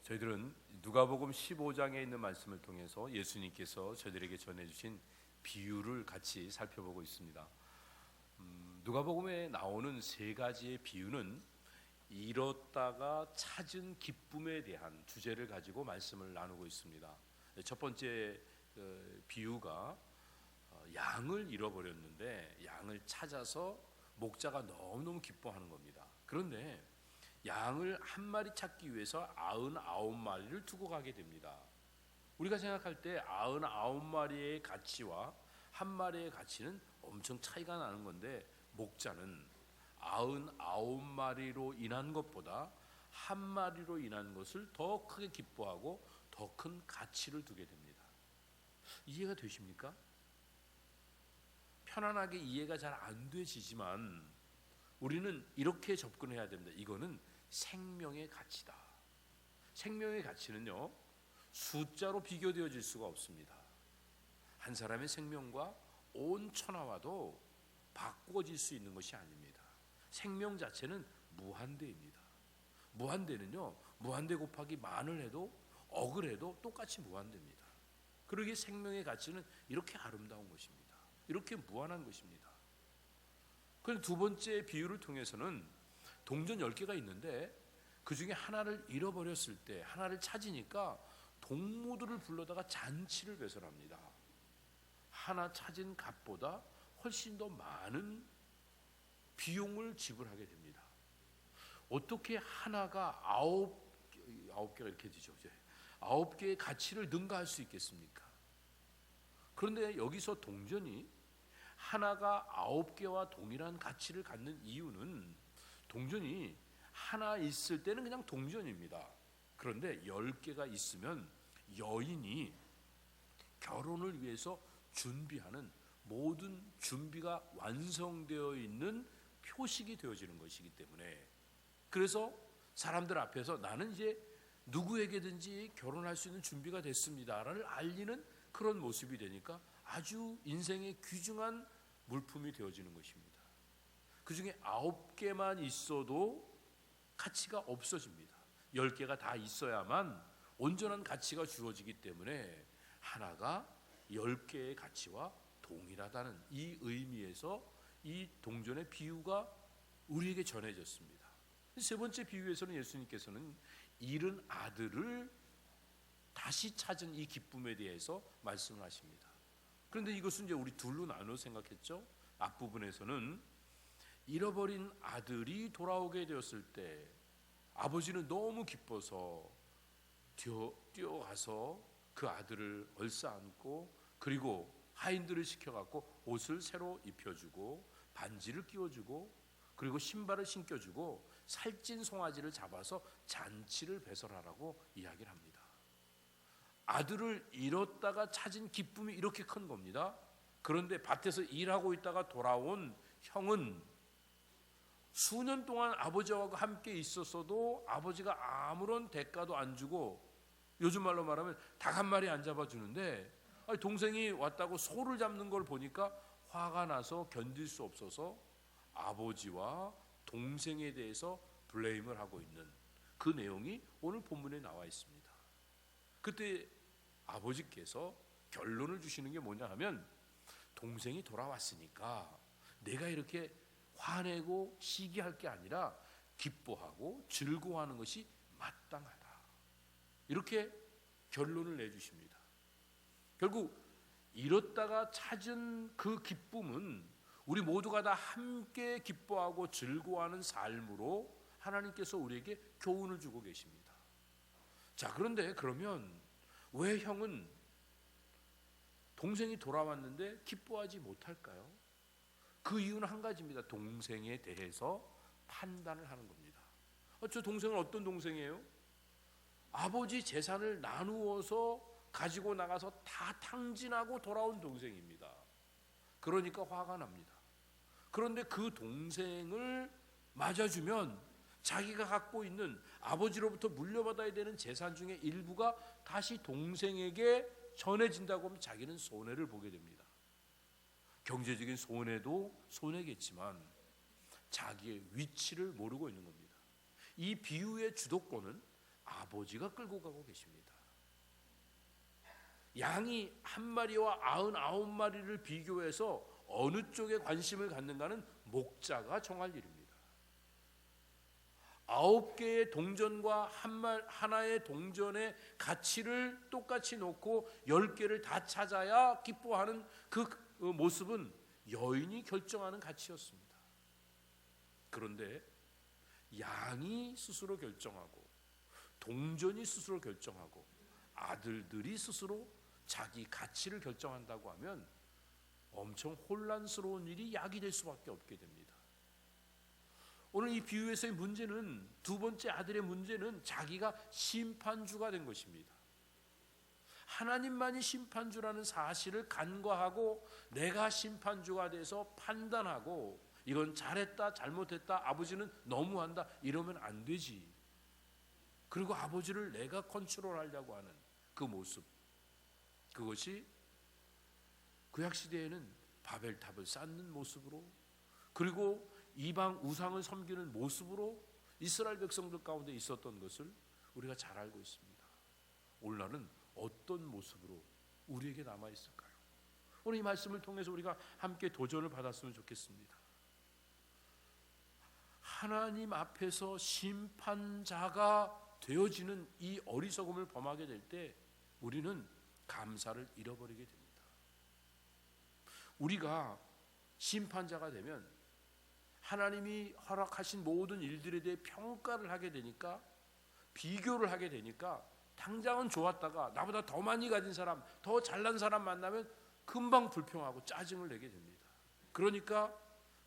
저희들은 누가복음 15장에 있는 말씀을 통해서 예수님께서 저희들에게 전해주신 비유를 같이 살펴보고 있습니다. 누가복음에 나오는 세 가지의 비유는 잃었다가 찾은 기쁨에 대한 주제를 가지고 말씀을 나누고 있습니다. 첫 번째 비유가 양을 잃어버렸는데 양을 찾아서 목자가 너무너무 기뻐하는 겁니다. 그런데 양을 한 마리 찾기 위해서 99마리를 두고 가게 됩니다. 우리가 생각할 때 99마리의 가치와 한 마리의 가치는 엄청 차이가 나는 건데, 목자는 99마리로 인한 것보다 한 마리로 인한 것을 더 크게 기뻐하고 더 큰 가치를 두게 됩니다. 이해가 되십니까? 편안하게 이해가 잘 안 되시지만 우리는 이렇게 접근해야 됩니다. 이거는 생명의 가치다. 생명의 가치는요, 숫자로 비교되어질 수가 없습니다. 한 사람의 생명과 온 천하와도 바꾸어질 수 있는 것이 아닙니다. 생명 자체는 무한대입니다. 무한대는요, 무한대 곱하기 만을 해도 억을 해도 똑같이 무한대입니다. 그러기에 생명의 가치는 이렇게 아름다운 것입니다. 이렇게 무한한 것입니다. 그런데 두 번째 비유를 통해서는 동전 10개가 있는데 그 중에 하나를 잃어버렸을 때 하나를 찾으니까 동무들을 불러다가 잔치를 배설합니다. 하나 찾은 값보다 훨씬 더 많은 비용을 지불하게 됩니다. 어떻게 하나가 9개가 이렇게 되죠. 9개의 가치를 능가할 수 있겠습니까? 그런데 여기서 동전이 하나가 9개와 동일한 가치를 갖는 이유는, 동전이 하나 있을 때는 그냥 동전입니다. 그런데 10개가 있으면 여인이 결혼을 위해서 준비하는 모든 준비가 완성되어 있는 표식이 되어지는 것이기 때문에, 그래서 사람들 앞에서 나는 이제 누구에게든지 결혼할 수 있는 준비가 됐습니다를 알리는 그런 모습이 되니까 아주 인생의 귀중한 물품이 되어지는 것입니다. 그 중에 9개만 있어도 가치가 없어집니다. 10개가 다 있어야만 온전한 가치가 주어지기 때문에 하나가 10개의 가치와 동일하다는 이 의미에서 이 동전의 비유가 우리에게 전해졌습니다. 세 번째 비유에서는 예수님께서는 잃은 아들을 다시 찾은 이 기쁨에 대해서 말씀을 하십니다. 그런데 이것은 이제 우리 둘로 나눠 생각했죠. 앞부분에서는 잃어버린 아들이 돌아오게 되었을 때 아버지는 너무 기뻐서 뛰어가서 그 아들을 얼싸안고, 그리고 하인들을 시켜갖고 옷을 새로 입혀주고 반지를 끼워주고 그리고 신발을 신겨주고 살찐 송아지를 잡아서 잔치를 배설하라고 이야기를 합니다. 아들을 잃었다가 찾은 기쁨이 이렇게 큰 겁니다. 그런데 밭에서 일하고 있다가 돌아온 형은 수년 동안 아버지와 함께 있었어도 아버지가 아무런 대가도 안 주고, 요즘 말로 말하면 닭 한 마리 안 잡아주는데, 동생이 왔다고 소를 잡는 걸 보니까 화가 나서 견딜 수 없어서 아버지와 동생에 대해서 블레임을 하고 있는 그 내용이 오늘 본문에 나와 있습니다. 그때 아버지께서 결론을 주시는 게 뭐냐 하면, 동생이 돌아왔으니까 내가 이렇게 화내고 시기할 게 아니라 기뻐하고 즐거워하는 것이 마땅하다, 이렇게 결론을 내주십니다. 결국 잃었다가 찾은 그 기쁨은 우리 모두가 다 함께 기뻐하고 즐거워하는 삶으로 하나님께서 우리에게 교훈을 주고 계십니다. 자, 그런데 그러면 왜 형은 동생이 돌아왔는데 기뻐하지 못할까요? 그 이유는 한 가지입니다. 동생에 대해서 판단을 하는 겁니다. 저 동생은 어떤 동생이에요? 아버지 재산을 나누어서 가지고 나가서 다 탕진하고 돌아온 동생입니다. 그러니까 화가 납니다. 그런데 그 동생을 맞아주면 자기가 갖고 있는 아버지로부터 물려받아야 되는 재산 중에 일부가 다시 동생에게 전해진다고 하면 자기는 손해를 보게 됩니다. 경제적인 손해도 손해겠지만 자기의 위치를 모르고 있는 겁니다. 이 비유의 주도권은 아버지가 끌고 가고 계십니다. 양이 한 마리와 99마리를 비교해서 어느 쪽에 관심을 갖는가는 목자가 정할 일입니다. 9개의 동전과 하나의 동전의 가치를 똑같이 놓고 10개를 다 찾아야 기뻐하는 그 모습은 여인이 결정하는 가치였습니다. 그런데 양이 스스로 결정하고 동전이 스스로 결정하고 아들들이 스스로 자기 가치를 결정한다고 하면 엄청 혼란스러운 일이 야기될 수밖에 없게 됩니다. 오늘 이 비유에서의 문제는, 두 번째 아들의 문제는 자기가 심판주가 된 것입니다. 하나님만이 심판주라는 사실을 간과하고 내가 심판주가 돼서 판단하고 이건 잘했다 잘못했다 아버지는 너무한다 이러면 안 되지. 그리고 아버지를 내가 컨트롤하려고 하는 그 모습, 그것이 구약시대에는 바벨탑을 쌓는 모습으로, 그리고 이방 우상을 섬기는 모습으로 이스라엘 백성들 가운데 있었던 것을 우리가 잘 알고 있습니다. 오늘날은 어떤 모습으로 우리에게 남아있을까요? 오늘 이 말씀을 통해서 우리가 함께 도전을 받았으면 좋겠습니다. 하나님 앞에서 심판자가 되어지는 이 어리석음을 범하게 될 때 우리는 감사를 잃어버리게 됩니다. 우리가 심판자가 되면 하나님이 허락하신 모든 일들에 대해 평가를 하게 되니까, 비교를 하게 되니까 당장은 좋았다가 나보다 더 많이 가진 사람, 더 잘난 사람 만나면 금방 불평하고 짜증을 내게 됩니다. 그러니까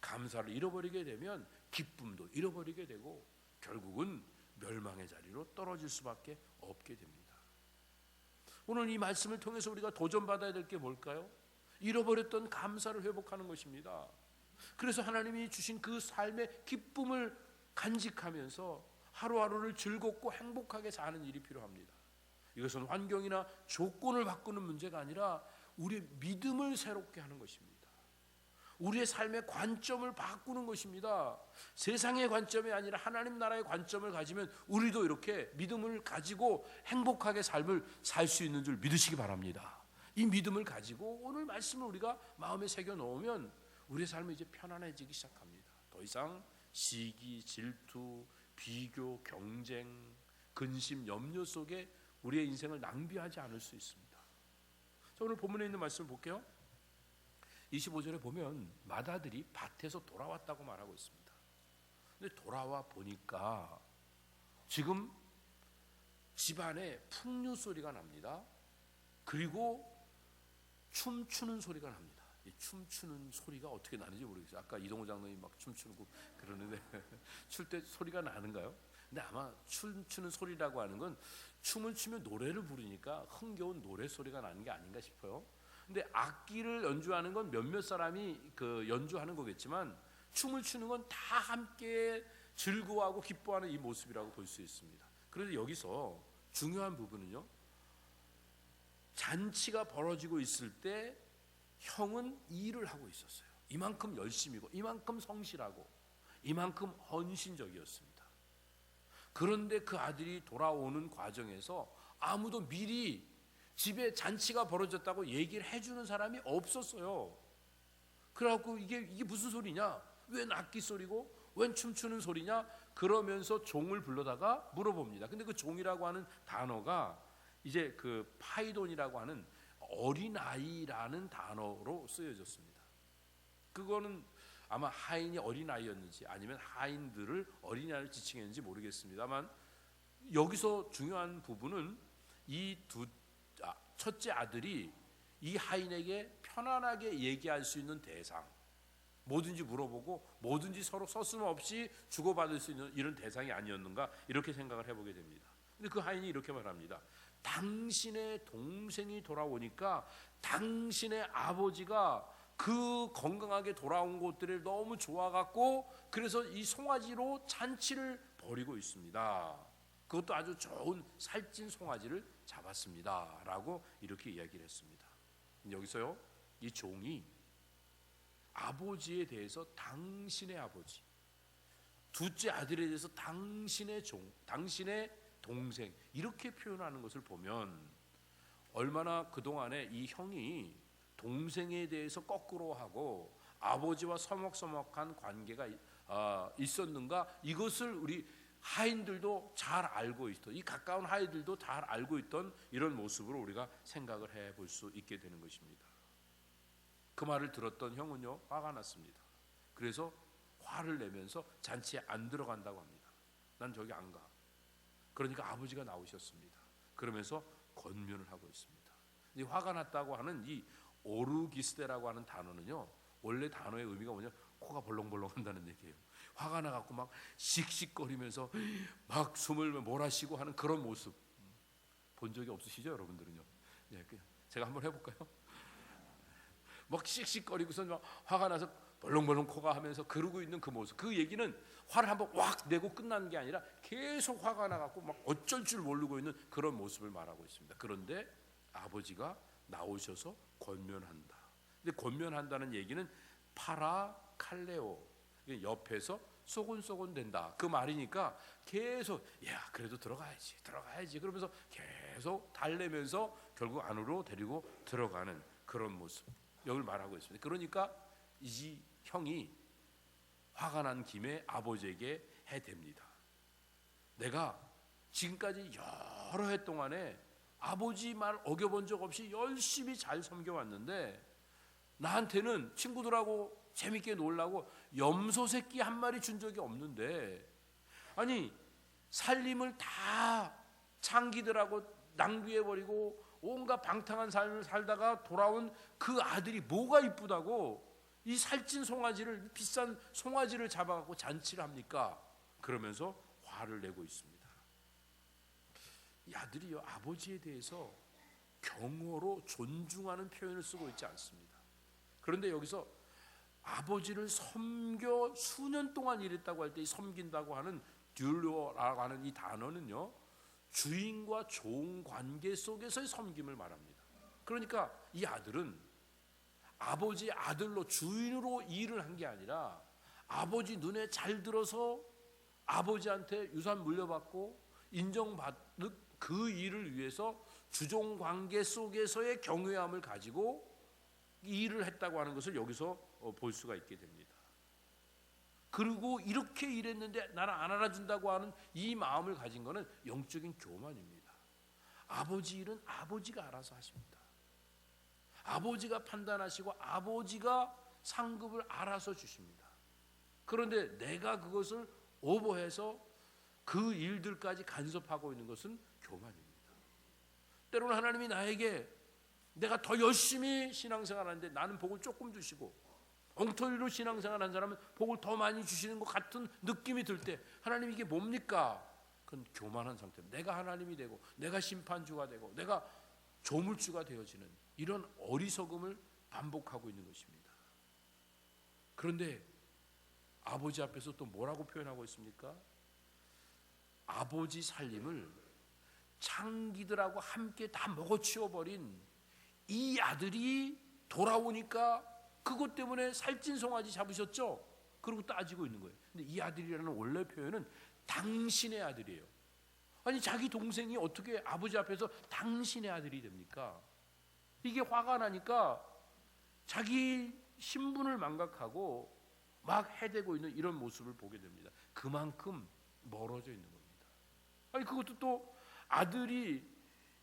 감사를 잃어버리게 되면 기쁨도 잃어버리게 되고 결국은 멸망의 자리로 떨어질 수밖에 없게 됩니다. 오늘 이 말씀을 통해서 우리가 도전받아야 될 게 뭘까요? 잃어버렸던 감사를 회복하는 것입니다. 그래서 하나님이 주신 그 삶의 기쁨을 간직하면서 하루하루를 즐겁고 행복하게 사는 일이 필요합니다. 이것은 환경이나 조건을 바꾸는 문제가 아니라 우리의 믿음을 새롭게 하는 것입니다. 우리의 삶의 관점을 바꾸는 것입니다. 세상의 관점이 아니라 하나님 나라의 관점을 가지면 우리도 이렇게 믿음을 가지고 행복하게 삶을 살 수 있는 줄 믿으시기 바랍니다. 이 믿음을 가지고 오늘 말씀을 우리가 마음에 새겨 놓으면 우리의 삶이 이제 편안해지기 시작합니다. 더 이상 시기, 질투, 비교, 경쟁, 근심, 염려 속에 우리의 인생을 낭비하지 않을 수 있습니다. 자, 오늘 본문에 있는 말씀을 볼게요. 25절에 보면 맏아들이 밭에서 돌아왔다고 말하고 있습니다. 근데 돌아와 보니까 지금 집안에 풍류 소리가 납니다. 그리고 춤추는 소리가 납니다. 이 춤추는 소리가 어떻게 나는지 모르겠어요. 아까 이동호 장로님이 막 춤추고 그러는데 출 때 소리가 나는가요? 근데 아마 춤추는 소리라고 하는 건 춤을 추면 노래를 부르니까 흥겨운 노래 소리가 나는 게 아닌가 싶어요. 근데 악기를 연주하는 건 몇몇 사람이 연주하는 거겠지만 춤을 추는 건 다 함께 즐거워하고 기뻐하는 이 모습이라고 볼 수 있습니다. 그런데 여기서 중요한 부분은요, 잔치가 벌어지고 있을 때 형은 일을 하고 있었어요. 이만큼 열심이고 이만큼 성실하고 이만큼 헌신적이었습니다. 그런데 그 아들이 돌아오는 과정에서 아무도 미리 집에 잔치가 벌어졌다고 얘기를 해주는 사람이 없었어요. 그래갖고 이게 무슨 소리냐? 웬 악기 소리고 웬 춤추는 소리냐? 그러면서 종을 불러다가 물어봅니다. 근데 그 종이라고 하는 단어가 이제 그 파이돈이라고 하는 어린아이라는 단어로 쓰여졌습니다. 그거는 아마 하인이 어린아이였는지 아니면 하인들을 어린아이를 지칭했는지 모르겠습니다만, 여기서 중요한 부분은 이 첫째 아들이 이 하인에게 편안하게 얘기할 수 있는 대상, 뭐든지 물어보고 뭐든지 서로 서슴없이 주고받을 수 있는 이런 대상이 아니었는가, 이렇게 생각을 해보게 됩니다. 근데 그 하인이 이렇게 말합니다. 당신의 동생이 돌아오니까 당신의 아버지가 그 건강하게 돌아온 것들을 너무 좋아갖고 그래서 이 송아지로 잔치를 벌이고 있습니다. 그것도 아주 좋은 살찐 송아지를 잡았습니다 라고 이렇게 이야기를 했습니다. 여기서요, 이 종이 아버지에 대해서 당신의 아버지, 둘째 아들에 대해서 당신의 종, 당신의 동생 이렇게 표현하는 것을 보면 얼마나 그동안에 이 형이 동생에 대해서 거꾸로 하고 아버지와 서먹서먹한 관계가 있었는가, 이것을 우리 하인들도 잘 알고 있던, 이 가까운 하인들도 잘 알고 있던 이런 모습으로 우리가 생각을 해볼 수 있게 되는 것입니다. 그 말을 들었던 형은요, 화가 났습니다. 그래서 화를 내면서 잔치에 안 들어간다고 합니다. 난 저기 안 가. 그러니까 아버지가 나오셨습니다. 그러면서 권면을 하고 있습니다. 이 화가 났다고 하는 이 오르기스데라고 하는 단어는요, 원래 단어의 의미가 뭐냐, 코가 벌렁벌렁 한다는 얘기예요. 화가 나갖고 막 씩씩거리면서 막 숨을 몰아쉬고 하는 그런 모습 본 적이 없으시죠, 여러분들은요? 예, 제가 한번 해볼까요? 막 씩씩거리고서 막 화가 나서 벌렁벌렁 코가 하면서 그러고 있는 그 모습, 그 얘기는 화를 한번 확 내고 끝난 게 아니라 계속 화가 나갖고 막 어쩔 줄 모르고 있는 그런 모습을 말하고 있습니다. 그런데 아버지가 나오셔서 권면한다. 근데 권면한다는 얘기는 파라칼레오, 옆에서 쏘곤쏘곤 된다, 그 말이니까 계속 야 그래도 들어가야지 그러면서 계속 달래면서 결국 안으로 데리고 들어가는 그런 모습, 여기를 말하고 있습니다. 그러니까 이 형이 화가 난 김에 아버지에게 해댑니다. 내가 지금까지 여러 해 동안에 아버지 말 어겨본 적 없이 열심히 잘 섬겨왔는데 나한테는 친구들하고 재밌게 놀라고 염소 새끼 한 마리 준 적이 없는데, 아니 살림을 다 창기들하고 낭비해버리고 온갖 방탕한 삶을 살다가 돌아온 그 아들이 뭐가 이쁘다고 이 살찐 송아지를, 비싼 송아지를 잡아갖고 잔치를 합니까? 그러면서 화를 내고 있습니다. 이 아들이요, 아버지에 대해서 경어로 존중하는 표현을 쓰고 있지 않습니다. 그런데 여기서 아버지를 섬겨 수년 동안 일했다고 할 때 이 섬긴다고 하는 듀로라고 하는 이 단어는요, 주인과 종 관계 속에서의 섬김을 말합니다. 그러니까 이 아들은 아버지 아들로 주인으로 일을 한 게 아니라 아버지 눈에 잘 들어서 아버지한테 유산 물려받고 인정받는 그 일을 위해서 주종 관계 속에서의 경외함을 가지고 일을 했다고 하는 것을 여기서 볼 수가 있게 됩니다. 그리고 이렇게 일했는데 나를 안 알아준다고 하는 이 마음을 가진 것은 영적인 교만입니다. 아버지 일은 아버지가 알아서 하십니다. 아버지가 판단하시고 아버지가 상급을 알아서 주십니다. 그런데 내가 그것을 오버해서 그 일들까지 간섭하고 있는 것은 교만입니다. 때로는 하나님이 나에게 내가 더 열심히 신앙생활하는데 나는 복을 조금 주시고 엉터리로 신앙생활하는 사람은 복을 더 많이 주시는 것 같은 느낌이 들 때 하나님 이게 뭡니까? 그건 교만한 상태입니다. 내가 하나님이 되고 내가 심판주가 되고 내가 조물주가 되어지는 이런 어리석음을 반복하고 있는 것입니다. 그런데 아버지 앞에서 또 뭐라고 표현하고 있습니까? 아버지 살림을 창기들하고 함께 다 먹어치워버린 이 아들이 돌아오니까 그것 때문에 살찐 송아지 잡으셨죠? 그러고 따지고 있는 거예요. 근데 이 아들이라는 원래 표현은 당신의 아들이에요. 아니 자기 동생이 어떻게 아버지 앞에서 당신의 아들이 됩니까? 이게 화가 나니까 자기 신분을 망각하고 막 해대고 있는 이런 모습을 보게 됩니다. 그만큼 멀어져 있는 겁니다. 아니 그것도 또 아들이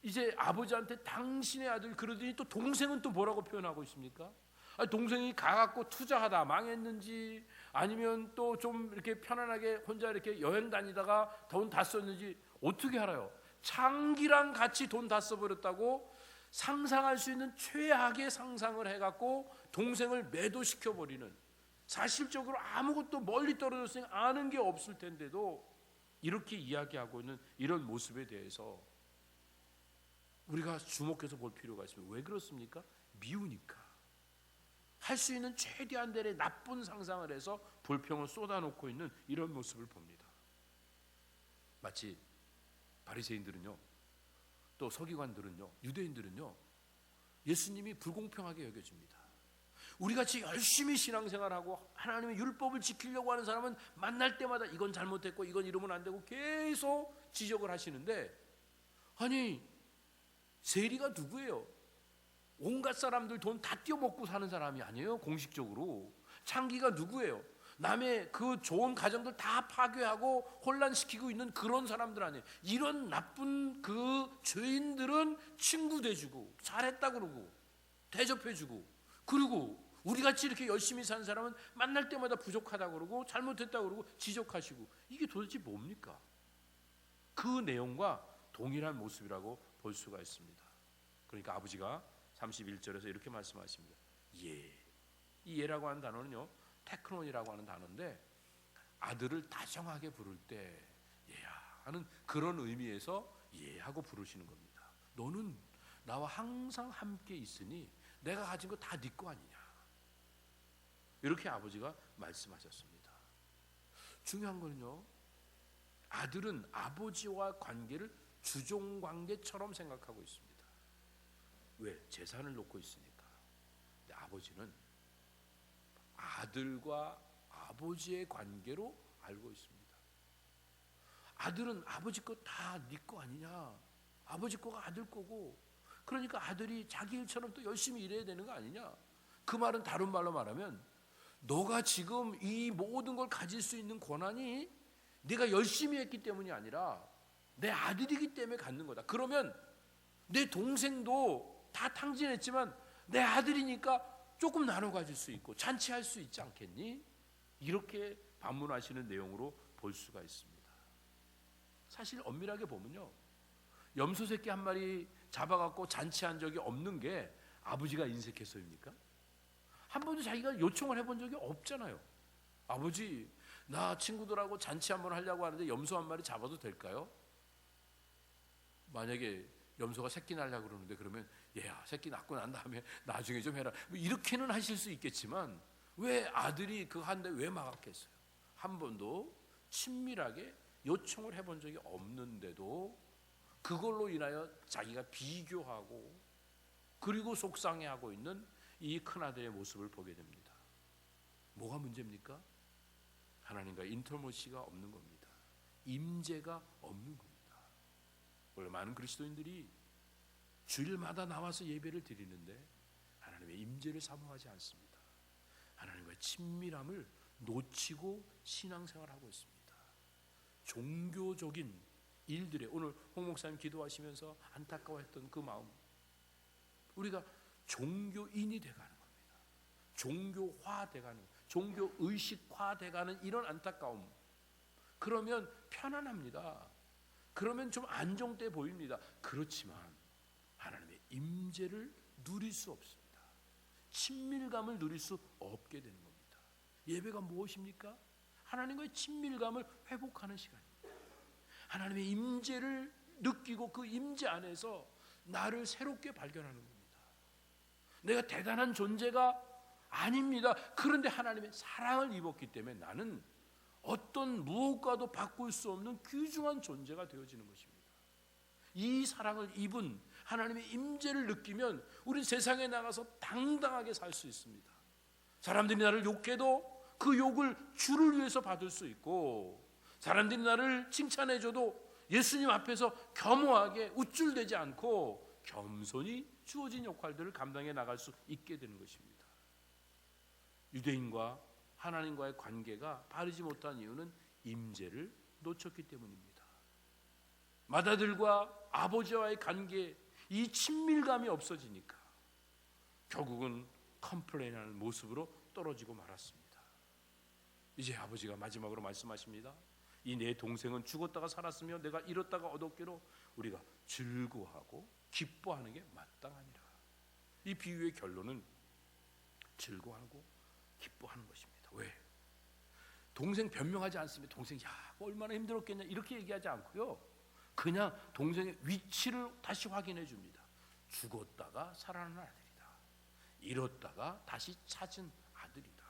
이제 아버지한테 당신의 아들 그러더니 또 동생은 또 뭐라고 표현하고 있습니까? 아니 동생이 가갖고 투자하다 망했는지 아니면 또 좀 이렇게 편안하게 혼자 이렇게 여행 다니다가 돈 다 썼는지 어떻게 알아요? 창기랑 같이 돈 다 써버렸다고 상상할 수 있는 최악의 상상을 해갖고 동생을 매도시켜버리는, 사실적으로 아무것도 멀리 떨어졌으니 아는 게 없을 텐데도 이렇게 이야기하고 있는 이런 모습에 대해서 우리가 주목해서 볼 필요가 있습니다. 왜 그렇습니까? 미우니까. 할 수 있는 최대한들의 나쁜 상상을 해서 불평을 쏟아놓고 있는 이런 모습을 봅니다. 마치 바리새인들은요, 또 서기관들은요, 유대인들은요, 예수님이 불공평하게 여겨집니다. 우리 같이 열심히 신앙생활하고 하나님의 율법을 지키려고 하는 사람은 만날 때마다 이건 잘못했고 이건 이러면 안 되고 계속 지적을 하시는데, 아니 세리가 누구예요? 온갖 사람들 돈 다 떼어먹고 사는 사람이 아니에요. 공식적으로. 창기가 누구예요? 남의 그 좋은 가정들 다 파괴하고 혼란시키고 있는 그런 사람들 아니에요. 이런 나쁜 그 죄인들은 친구 돼주고 잘했다 그러고 대접해주고, 그리고 우리같이 이렇게 열심히 사는 사람은 만날 때마다 부족하다 그러고 잘못했다 그러고 지적하시고, 이게 도대체 뭡니까? 그 내용과 동일한 모습이라고 볼 수가 있습니다. 그러니까 아버지가 31절에서 이렇게 말씀하십니다. 예. 이 예라고 하는 단어는요, 테크논이라고 하는 단어인데, 아들을 다정하게 부를 때 예야 하는 그런 의미에서 예하고 부르시는 겁니다. 너는 나와 항상 함께 있으니 내가 가진 거 다 네 거 아니냐, 이렇게 아버지가 말씀하셨습니다. 중요한 거는요, 아들은 아버지와 관계를 주종관계처럼 생각하고 있습니다. 왜? 재산을 놓고 있으니까. 근데 아버지는 아들과 아버지의 관계로 알고 있습니다. 아들은 아버지 거 다 네 거 아니냐, 아버지 거가 아들 거고, 그러니까 아들이 자기 일처럼 또 열심히 일해야 되는 거 아니냐. 그 말은 다른 말로 말하면, 너가 지금 이 모든 걸 가질 수 있는 권한이 네가 열심히 했기 때문이 아니라 내 아들이기 때문에 갖는 거다. 그러면 내 동생도 다 탕진했지만 내 아들이니까 조금 나눠 가질 수 있고 잔치할 수 있지 않겠니? 이렇게 반문하시는 내용으로 볼 수가 있습니다. 사실 엄밀하게 보면요, 염소 새끼 한 마리 잡아갖고 잔치한 적이 없는 게 아버지가 인색해서입니까? 한 번도 자기가 요청을 해본 적이 없잖아요. 아버지, 나 친구들하고 잔치 한번 하려고 하는데 염소 한 마리 잡아도 될까요? 만약에 염소가 새끼 낳으려고 그러는데, 그러면 얘야 새끼 낳고 난 다음에 나중에 좀 해라, 뭐 이렇게는 하실 수 있겠지만, 왜 아들이 그거 한데 왜 막았겠어요? 한 번도 친밀하게 요청을 해본 적이 없는데도 그걸로 인하여 자기가 비교하고 그리고 속상해하고 있는 이 큰아들의 모습을 보게 됩니다. 뭐가 문제입니까? 하나님과 인터머시가 없는 겁니다. 임재가 없는 겁니다. 원래 많은 그리스도인들이 주일마다 나와서 예배를 드리는데 하나님의 임재를 사모하지 않습니다. 하나님과의 친밀함을 놓치고 신앙생활하고 있습니다. 종교적인 일들에, 오늘 홍 목사님 기도하시면서 안타까워했던 그 마음, 우리가 종교인이 돼가는 겁니다. 종교화돼가는, 종교의식화돼가는 이런 안타까움. 그러면 편안합니다. 그러면 좀 안정돼 보입니다. 그렇지만 하나님의 임재를 누릴 수 없습니다. 친밀감을 누릴 수 없게 되는 겁니다. 예배가 무엇입니까? 하나님과의 친밀감을 회복하는 시간입니다. 하나님의 임재를 느끼고 그 임재 안에서 나를 새롭게 발견하는 겁니다. 내가 대단한 존재가 아닙니다. 그런데 하나님의 사랑을 입었기 때문에 나는 어떤 무엇과도 바꿀 수 없는 귀중한 존재가 되어지는 것입니다. 이 사랑을 입은 하나님의 임재를 느끼면 우리 세상에 나가서 당당하게 살 수 있습니다. 사람들이 나를 욕해도 그 욕을 주를 위해서 받을 수 있고, 사람들이 나를 칭찬해줘도 예수님 앞에서 겸허하게 우쭐대지 않고 겸손히 주어진 역할들을 감당해 나갈 수 있게 되는 것입니다. 유대인과 하나님과의 관계가 바르지 못한 이유는 임재를 놓쳤기 때문입니다. 맏아들과 아버지와의 관계, 이 친밀감이 없어지니까 결국은 컴플레인하는 모습으로 떨어지고 말았습니다. 이제 아버지가 마지막으로 말씀하십니다. 이 내 동생은 죽었다가 살았으며 내가 잃었다가 얻었기로 우리가 즐거워하고 기뻐하는 게 마땅하니라. 이 비유의 결론은 즐거워하고 기뻐하는 것입니다. 왜? 동생 변명하지 않습니다. 동생 얼마나 힘들었겠냐 이렇게 얘기하지 않고요, 그냥 동생의 위치를 다시 확인해 줍니다. 죽었다가 살아난 아들이다. 잃었다가 다시 찾은 아들이다.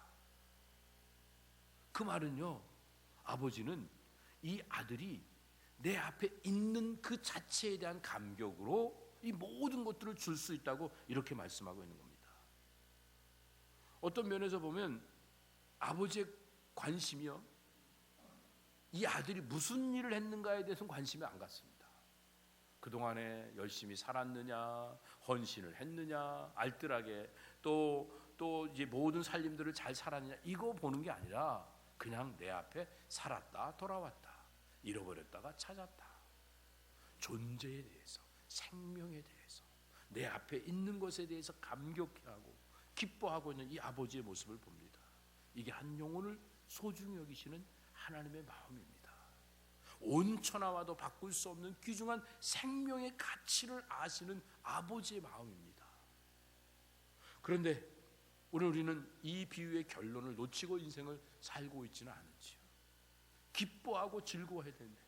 그 말은요, 아버지는 이 아들이 내 앞에 있는 그 자체에 대한 감격으로 이 모든 것들을 줄 수 있다고 이렇게 말씀하고 있는 겁니다. 어떤 면에서 보면 아버지의 관심이요, 이 아들이 무슨 일을 했는가에 대해서는 관심이 안 갔습니다. 그동안에 열심히 살았느냐, 헌신을 했느냐, 알뜰하게 또 이제 모든 살림들을 잘 살았느냐, 이거 보는 게 아니라 그냥 내 앞에 살았다 돌아왔다, 잃어버렸다가 찾았다, 존재에 대해서, 생명에 대해서, 내 앞에 있는 것에 대해서 감격해하고 기뻐하고 있는 이 아버지의 모습을 봅니다. 이게 한 영혼을 소중히 여기시는 하나님의 마음입니다. 온 천하와도 바꿀 수 없는 귀중한 생명의 가치를 아시는 아버지의 마음입니다. 그런데 오늘 우리는 이 비유의 결론을 놓치고 인생을 살고 있지는 않은지요. 기뻐하고 즐거워해야 되는데,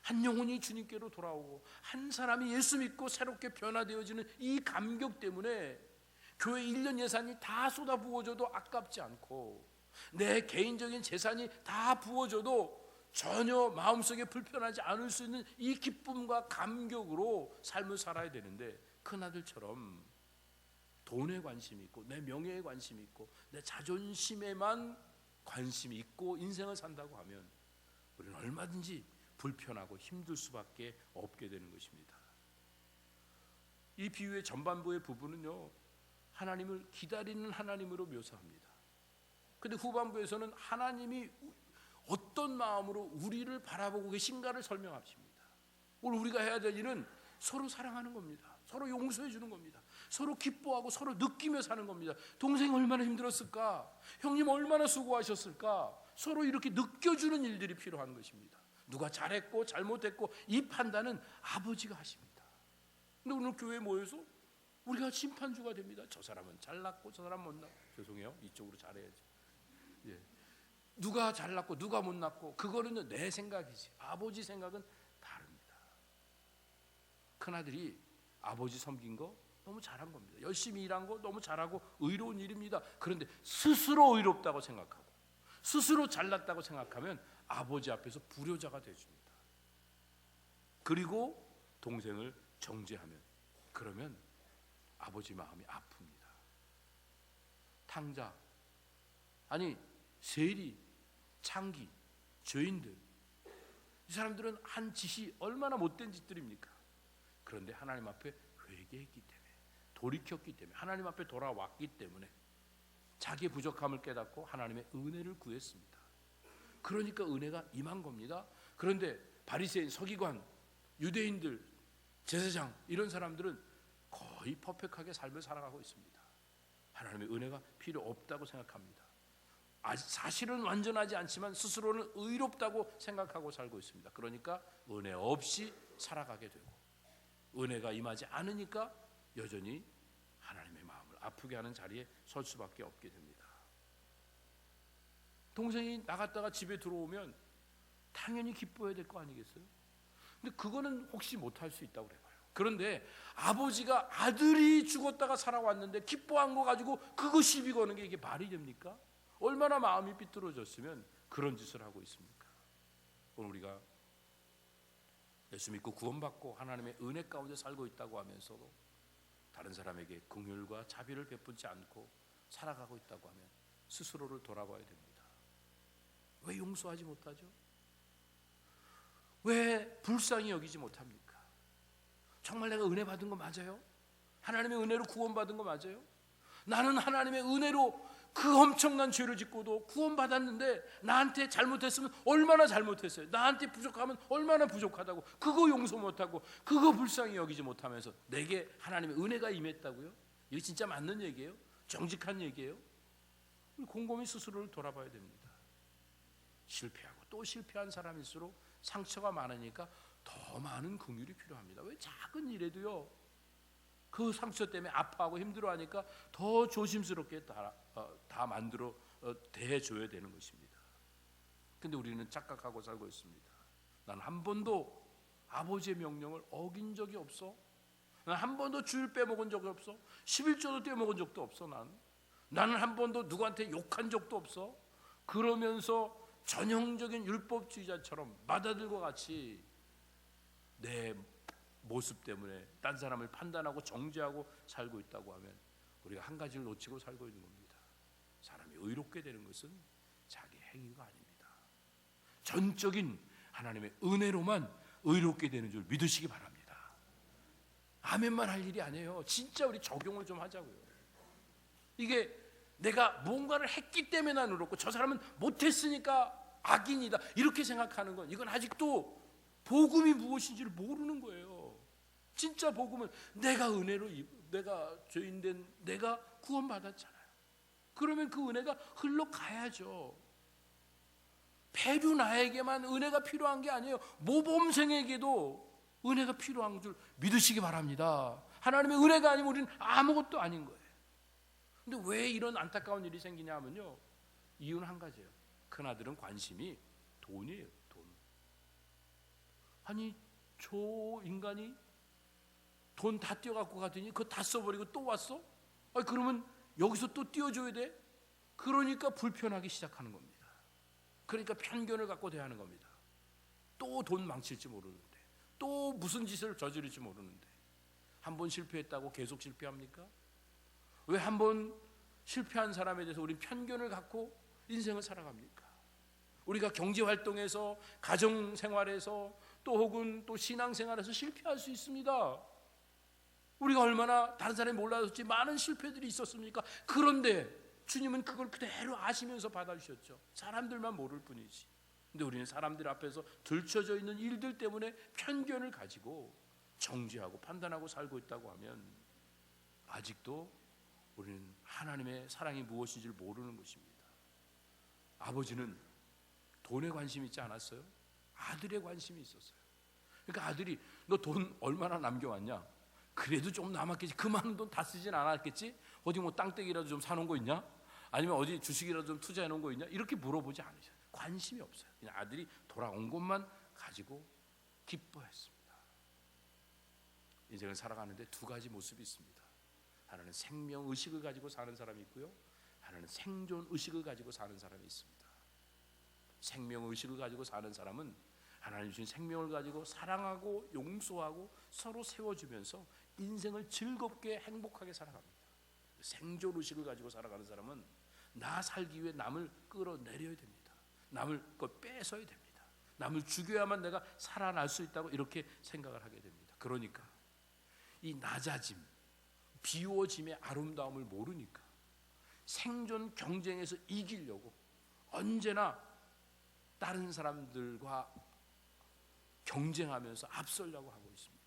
한 영혼이 주님께로 돌아오고 한 사람이 예수 믿고 새롭게 변화되어지는 이 감격 때문에 교회 1년 예산이 다 쏟아 부어져도 아깝지 않고, 내 개인적인 재산이 다 부어져도 전혀 마음속에 불편하지 않을 수 있는 이 기쁨과 감격으로 삶을 살아야 되는데, 큰아들처럼 돈에 관심이 있고 내 명예에 관심이 있고 내 자존심에만 관심이 있고 인생을 산다고 하면 우리는 얼마든지 불편하고 힘들 수밖에 없게 되는 것입니다. 이 비유의 전반부의 부분은요, 하나님을 기다리는 하나님으로 묘사합니다. 근데 후반부에서는 하나님이 어떤 마음으로 우리를 바라보고 계신가를 설명하십니다. 오늘 우리가 해야 될 일은 서로 사랑하는 겁니다. 서로 용서해 주는 겁니다. 서로 기뻐하고 서로 느끼며 사는 겁니다. 동생이 얼마나 힘들었을까? 형님 얼마나 수고하셨을까? 서로 이렇게 느껴주는 일들이 필요한 것입니다. 누가 잘했고 잘못했고 이 판단은 아버지가 하십니다. 근데 오늘 교회에 모여서 우리가 심판주가 됩니다. 저 사람은 잘났고 저 사람은 못났고, 죄송해요, 이쪽으로 잘해야지. 예. 누가 잘났고 누가 못났고 그거는 내 생각이지, 아버지 생각은 다릅니다. 큰아들이 아버지 섬긴 거 너무 잘한 겁니다. 열심히 일한 거 너무 잘하고 의로운 일입니다. 그런데 스스로 의롭다고 생각하고 스스로 잘났다고 생각하면 아버지 앞에서 불효자가 되어줍니다. 그리고 동생을 정죄하면, 그러면 아버지 마음이 아픕니다. 탕자, 아니 세리, 창기, 죄인들, 이 사람들은 한 짓이 얼마나 못된 짓들입니까? 그런데 하나님 앞에 회개했기 때문에, 돌이켰기 때문에, 하나님 앞에 돌아왔기 때문에 자기의 부족함을 깨닫고 하나님의 은혜를 구했습니다. 그러니까 은혜가 임한 겁니다. 그런데 바리새인, 서기관, 유대인들, 제사장, 이런 사람들은 거의 퍼펙트하게 삶을 살아가고 있습니다. 하나님의 은혜가 필요 없다고 생각합니다. 사실은 완전하지 않지만 스스로는 의롭다고 생각하고 살고 있습니다. 그러니까 은혜 없이 살아가게 되고, 은혜가 임하지 않으니까 여전히 하나님의 마음을 아프게 하는 자리에 설 수밖에 없게 됩니다. 동생이 나갔다가 집에 들어오면 당연히 기뻐해야 될 거 아니겠어요? 근데 그거는 혹시 못할 수 있다고 그래요. 그런데 아버지가 아들이 죽었다가 살아왔는데 기뻐한 거 가지고 그거 시비 거는 게 이게 말이 됩니까? 얼마나 마음이 삐뚤어졌으면 그런 짓을 하고 있습니까? 오늘 우리가 예수 믿고 구원받고 하나님의 은혜 가운데 살고 있다고 하면서도 다른 사람에게 긍휼과 자비를 베풀지 않고 살아가고 있다고 하면 스스로를 돌아봐야 됩니다. 왜 용서하지 못하죠? 왜 불쌍히 여기지 못합니까? 정말 내가 은혜 받은 거 맞아요? 하나님의 은혜로 구원받은 거 맞아요? 나는 하나님의 은혜로 그 엄청난 죄를 짓고도 구원받았는데 나한테 잘못했으면 얼마나 잘못했어요. 나한테 부족하면 얼마나 부족하다고 그거 용서 못하고 그거 불쌍히 여기지 못하면서 내게 하나님의 은혜가 임했다고요? 이게 진짜 맞는 얘기예요? 정직한 얘기예요? 곰곰이 스스로를 돌아봐야 됩니다. 실패하고 또 실패한 사람일수록 상처가 많으니까 더 많은 긍휼이 필요합니다. 왜 작은 일에도요, 그 상처 때문에 아파하고 힘들어하니까 더 조심스럽게 다 만들어 대해줘야 되는 것입니다. 근데 우리는 착각하고 살고 있습니다. 난 한 번도 아버지의 명령을 어긴 적이 없어. 난 한 번도 주일 빼먹은 적이 없어. 11조도 떼먹은 적도 없어. 나는 한 번도 누구한테 욕한 적도 없어. 그러면서 전형적인 율법주의자처럼 마다들과 같이 내 모습 때문에 딴 사람을 판단하고 정죄하고 살고 있다고 하면 우리가 한 가지를 놓치고 살고 있는 겁니다. 의롭게 되는 것은 자기 행위가 아닙니다. 전적인 하나님의 은혜로만 의롭게 되는 줄 믿으시기 바랍니다. 아멘만 할 일이 아니에요. 진짜 우리 적용을 좀 하자고요. 이게 내가 뭔가를 했기 때문에 난 의롭고 저 사람은 못했으니까 악인이다 이렇게 생각하는 건 이건 아직도 복음이 무엇인지를 모르는 거예요. 진짜 복음은 내가 은혜로 내가 죄인된 내가 구원받았잖아요. 그러면 그 은혜가 흘러가야죠. 배류 나에게만 은혜가 필요한 게 아니에요. 모범생에게도 은혜가 필요한 줄 믿으시기 바랍니다. 하나님의 은혜가 아니면 우리는 아무것도 아닌 거예요. 근데 왜 이런 안타까운 일이 생기냐 하면요, 이유는 한 가지예요. 큰아들은 관심이 돈이에요. 돈. 아니 저 인간이 돈 다 떼어갖고 가더니 그거 다 써버리고 또 왔어? 아니 그러면 여기서 또 떼어줘야 돼? 그러니까 불편하기 시작하는 겁니다. 그러니까 편견을 갖고 대하는 겁니다. 또 돈 망칠지 모르는데, 또 무슨 짓을 저지를지 모르는데, 한 번 실패했다고 계속 실패합니까? 왜 한 번 실패한 사람에 대해서 우린 편견을 갖고 인생을 살아갑니까? 우리가 경제활동에서, 가정생활에서, 또 혹은 또 신앙생활에서 실패할 수 있습니다. 우리가 얼마나 다른 사람이 몰라줬지 많은 실패들이 있었습니까? 그런데 주님은 그걸 그대로 아시면서 받아주셨죠. 사람들만 모를 뿐이지. 근데 우리는 사람들 앞에서 들춰져 있는 일들 때문에 편견을 가지고 정죄하고 판단하고 살고 있다고 하면 아직도 우리는 하나님의 사랑이 무엇인지를 모르는 것입니다. 아버지는 돈에 관심이 있지 않았어요? 아들에 관심이 있었어요. 그러니까 아들이 너 돈 얼마나 남겨왔냐? 그래도 좀 남았겠지. 그 많은 돈 다 쓰진 않았겠지? 어디 뭐 땅떼기라도 좀 사놓은 거 있냐? 아니면 어디 주식이라도 좀 투자해 놓은 거 있냐? 이렇게 물어보지 않으셔요. 관심이 없어요. 그냥 아들이 돌아온 것만 가지고 기뻐했습니다. 인생을 살아가는데 두 가지 모습이 있습니다. 하나는 생명의식을 가지고 사는 사람이 있고요, 하나는 생존의식을 가지고 사는 사람이 있습니다. 생명의식을 가지고 사는 사람은 하나님 주신 생명을 가지고 사랑하고 용서하고 서로 세워주면서 인생을 즐겁게 행복하게 살아갑니다. 생존의식을 가지고 살아가는 사람은 나 살기 위해 남을 끌어내려야 됩니다. 남을 것 뺏어야 됩니다. 남을 죽여야만 내가 살아날 수 있다고 이렇게 생각을 하게 됩니다. 그러니까 이 낮아짐, 비워짐의 아름다움을 모르니까 생존 경쟁에서 이기려고 언제나 다른 사람들과 경쟁하면서 앞서려고 하고 있습니다.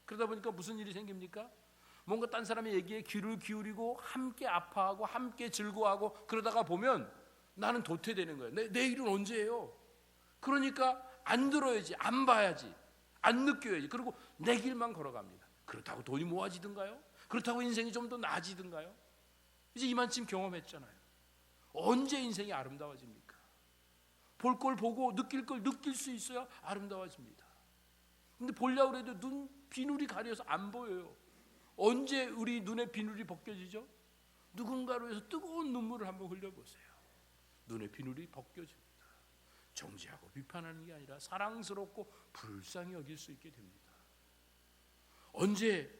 그러다 보니까 무슨 일이 생깁니까? 뭔가 딴 사람의 얘기에 귀를 기울이고 함께 아파하고 함께 즐거워하고 그러다가 보면 나는 도태되는 거예요. 내 일은 언제예요? 그러니까 안 들어야지, 안 봐야지, 안 느껴야지. 그리고 내 길만 걸어갑니다. 그렇다고 돈이 모아지든가요? 그렇다고 인생이 좀 더 나아지든가요? 이제 이만큼 경험했잖아요. 언제 인생이 아름다워집니까? 볼 걸 보고 느낄 걸 느낄 수 있어야 아름다워집니다. 근데 보려고 해도 눈 비누리 가려서 안 보여요. 언제 우리 눈에 비누리 벗겨지죠? 누군가로 해서 뜨거운 눈물을 한번 흘려보세요. 눈의 비누리 벗겨집니다. 정죄하고 비판하는 게 아니라 사랑스럽고 불쌍히 여길 수 있게 됩니다. 언제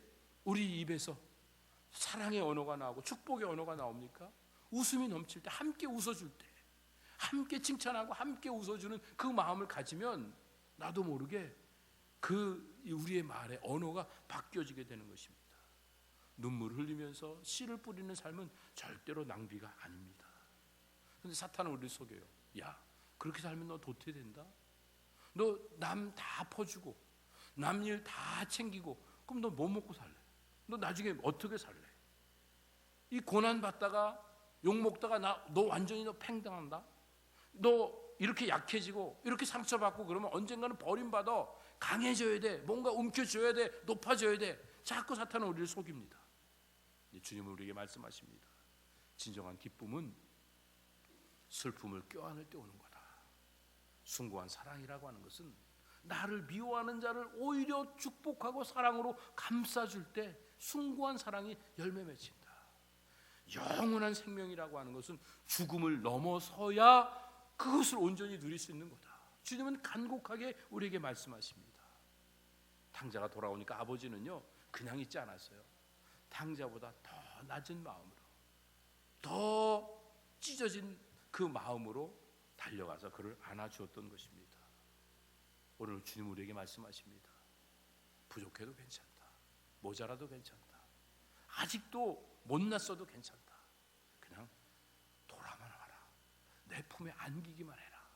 우리 입에서 사랑의 언어가 나오고 축복의 언어가 나옵니까? 웃음이 넘칠 때, 함께 웃어줄 때, 함께 칭찬하고 함께 웃어주는 그 마음을 가지면 나도 모르게 그 우리의 말의 언어가 바뀌어지게 되는 것입니다. 눈물을 흘리면서 씨를 뿌리는 삶은 절대로 낭비가 아닙니다. 그런데 사탄은 우리를 속여요. 야, 그렇게 살면 너 도태된다. 너 남 다 퍼주고 남 일 다 챙기고 그럼 너 뭐 먹고 살래? 너 나중에 어떻게 살래? 이 고난 받다가 욕 먹다가 너 완전히 너 팽당한다. 너 이렇게 약해지고 이렇게 상처받고 그러면 언젠가는 버림받아. 강해져야 돼. 뭔가 움켜줘야 돼. 높아져야 돼. 자꾸 사탄은 우리를 속입니다. 주님은 우리에게 말씀하십니다. 진정한 기쁨은 슬픔을 껴안을 때 오는 거다. 숭고한 사랑이라고 하는 것은 나를 미워하는 자를 오히려 축복하고 사랑으로 감싸줄 때 숭고한 사랑이 열매 맺힌다. 영원한 생명이라고 하는 것은 죽음을 넘어서야 그것을 온전히 누릴 수 있는 거다. 주님은 간곡하게 우리에게 말씀하십니다. 탕자가 돌아오니까 아버지는요 그냥 있지 않았어요. 탕자보다 더 낮은 마음으로, 더 찢어진 그 마음으로 달려가서 그를 안아주었던 것입니다. 오늘 주님 우리에게 말씀하십니다. 부족해도 괜찮다. 모자라도 괜찮다. 아직도 못났어도 괜찮다. 그냥 돌아만 와라. 내 품에 안기기만 해라.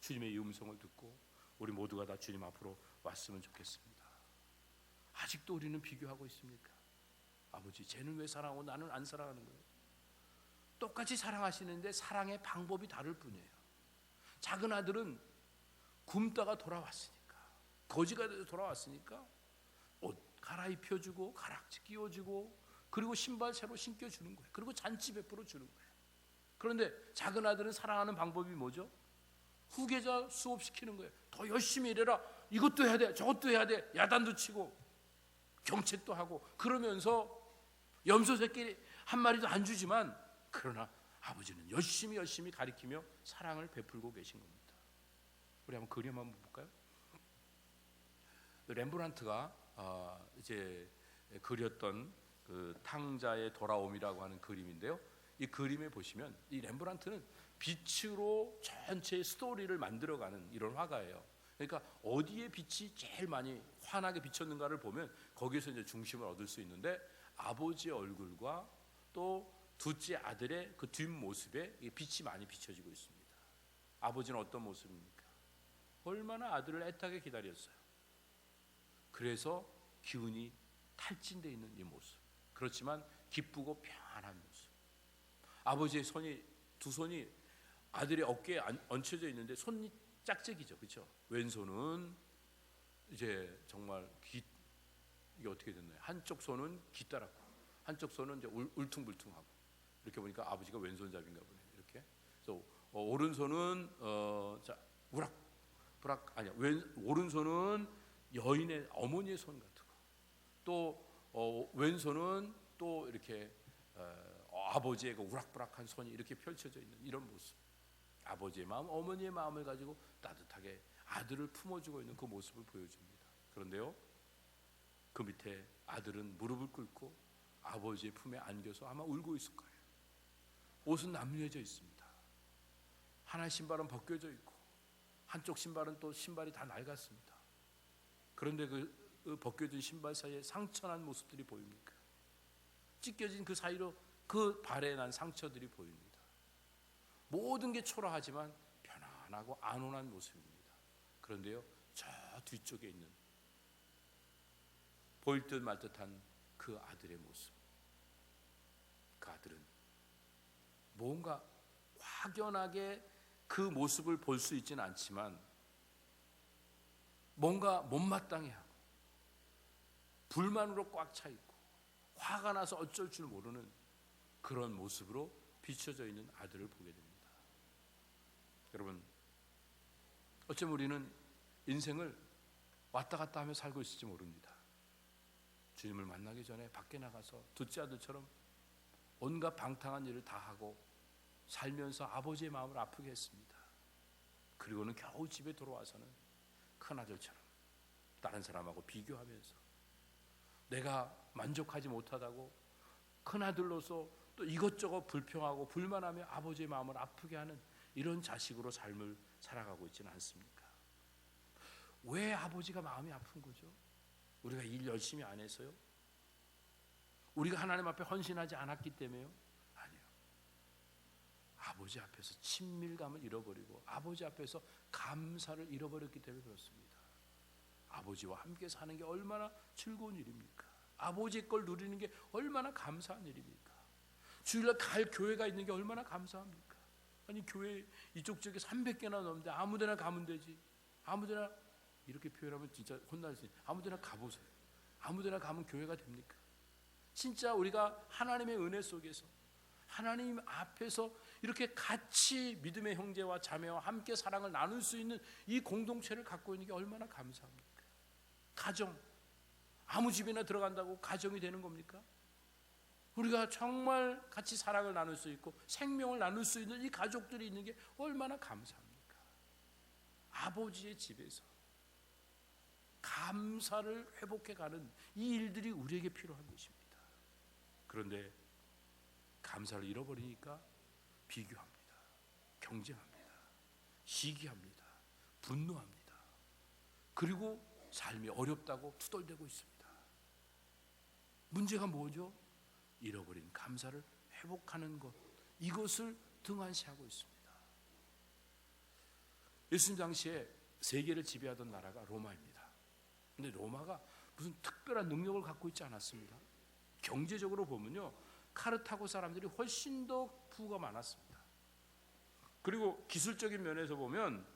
주님의 이 음성을 듣고 우리 모두가 다 주님 앞으로 왔으면 좋겠습니다. 아직도 우리는 비교하고 있습니까? 아버지, 쟤는 왜 사랑하고 나는 안 사랑하는 거예요? 똑같이 사랑하시는데 사랑의 방법이 다를 뿐이에요. 작은 아들은 굶다가 돌아왔으니까, 거지가 돼서 돌아왔으니까 옷 갈아입혀주고 가락지 끼워주고 그리고 신발 새로 신겨주는 거예요. 그리고 잔치 베풀어 주는 거예요. 그런데 작은 아들은 사랑하는 방법이 뭐죠? 후계자 수업시키는 거예요. 더 열심히 일해라. 이것도 해야 돼, 저것도 해야 돼. 야단도 치고 경책도 하고 그러면서 염소 새끼 한 마리도 안 주지만, 그러나 아버지는 열심히 가리키며 사랑을 베풀고 계신 겁니다. 우리 한번 그림 한번 볼까요? 렘브란트가 이제 그렸던 그 탕자의 돌아옴이라고 하는 그림인데요. 이 그림에 보시면 이 렘브란트는 빛으로 전체의 스토리를 만들어가는 이런 화가예요. 그러니까 어디에 빛이 제일 많이 환하게 비쳤는가를 보면 거기서 이제 중심을 얻을 수 있는데, 아버지의 얼굴과 또 둘째 아들의 그 뒷모습에 빛이 많이 비춰지고 있습니다. 아버지는 어떤 모습입니까? 얼마나 아들을 애타게 기다렸어요. 그래서 기운이 탈진되어 있는 이 모습, 그렇지만 기쁘고 평안한 모습. 아버지의 두 손이 아들의 어깨에 얹혀져 있는데 손이 짝짝이죠, 그렇죠? 왼손은 이제 정말 이게 어떻게 됐나요? 한쪽 손은 기따랗고 한쪽 손은 이제 울퉁불퉁하고, 이렇게 보니까 아버지가 왼손잡이인가 보네요. 이렇게. 그래서 오른손은 우락부락 아니야. 오른손은 여인의 어머니의 손 같은 거. 또 왼손은 또 이렇게 아버지의 그 우락부락한 손이 이렇게 펼쳐져 있는 이런 모습. 아버지의 마음, 어머니의 마음을 가지고 따뜻하게 아들을 품어주고 있는 그 모습을 보여줍니다. 그런데요, 그 밑에 아들은 무릎을 꿇고 아버지의 품에 안겨서 아마 울고 있을 거예요. 옷은 남유해져 있습니다. 하나 신발은 벗겨져 있고 한쪽 신발은 또 신발이 다 낡았습니다. 그런데 그 벗겨진 신발 사이에 상처난 모습들이 보입니까? 찢겨진 그 사이로 그 발에 난 상처들이 보입니다. 모든 게 초라하지만 편안하고 안온한 모습입니다. 그런데요, 저 뒤쪽에 있는 보일 듯 말 듯한 그 아들의 모습, 그 아들은 뭔가 확연하게 그 모습을 볼 수 있지는 않지만 뭔가 못마땅해하고 불만으로 꽉 차 있고 화가 나서 어쩔 줄 모르는 그런 모습으로 비춰져 있는 아들을 보게 됩니다. 여러분, 어쩌면 우리는 인생을 왔다 갔다 하며 살고 있을지 모릅니다. 주님을 만나기 전에 밖에 나가서 둘째 아들처럼 온갖 방탕한 일을 다 하고 살면서 아버지의 마음을 아프게 했습니다. 그리고는 겨우 집에 돌아와서는 큰아들처럼 다른 사람하고 비교하면서 내가 만족하지 못하다고 큰아들로서 또 이것저것 불평하고 불만하며 아버지의 마음을 아프게 하는 이런 자식으로 삶을 살아가고 있지는 않습니까? 왜 아버지가 마음이 아픈 거죠? 우리가 일 열심히 안 해서요? 우리가 하나님 앞에 헌신하지 않았기 때문에요? 아니요. 아버지 앞에서 친밀감을 잃어버리고 아버지 앞에서 감사를 잃어버렸기 때문에 그렇습니다. 아버지와 함께 사는 게 얼마나 즐거운 일입니까? 아버지의 걸 누리는 게 얼마나 감사한 일입니까? 주일날 갈 교회가 있는 게 얼마나 감사합니까? 아니, 교회 이쪽 저기 300개나 넘는데 아무데나 가면 되지. 아무데나, 이렇게 표현하면 진짜 혼날 수 있어요. 아무데나 가보세요. 아무데나 가면 교회가 됩니까? 진짜 우리가 하나님의 은혜 속에서 하나님 앞에서 이렇게 같이 믿음의 형제와 자매와 함께 사랑을 나눌 수 있는 이 공동체를 갖고 있는 게 얼마나 감사합니까? 가정, 아무 집이나 들어간다고 가정이 되는 겁니까? 우리가 정말 같이 사랑을 나눌 수 있고 생명을 나눌 수 있는 이 가족들이 있는 게 얼마나 감사합니까? 아버지의 집에서 감사를 회복해가는 이 일들이 우리에게 필요한 것입니다. 그런데 감사를 잃어버리니까 비교합니다. 경쟁합니다. 시기합니다. 분노합니다. 그리고 삶이 어렵다고 투덜대고 있습니다. 문제가 뭐죠? 잃어버린 감사를 회복하는 것, 이것을 등한시하고 있습니다. 예수님 당시에 세계를 지배하던 나라가 로마입니다. 근데 로마가 무슨 특별한 능력을 갖고 있지 않았습니다. 경제적으로 보면요, 카르타고 사람들이 훨씬 더 부가 많았습니다. 그리고 기술적인 면에서 보면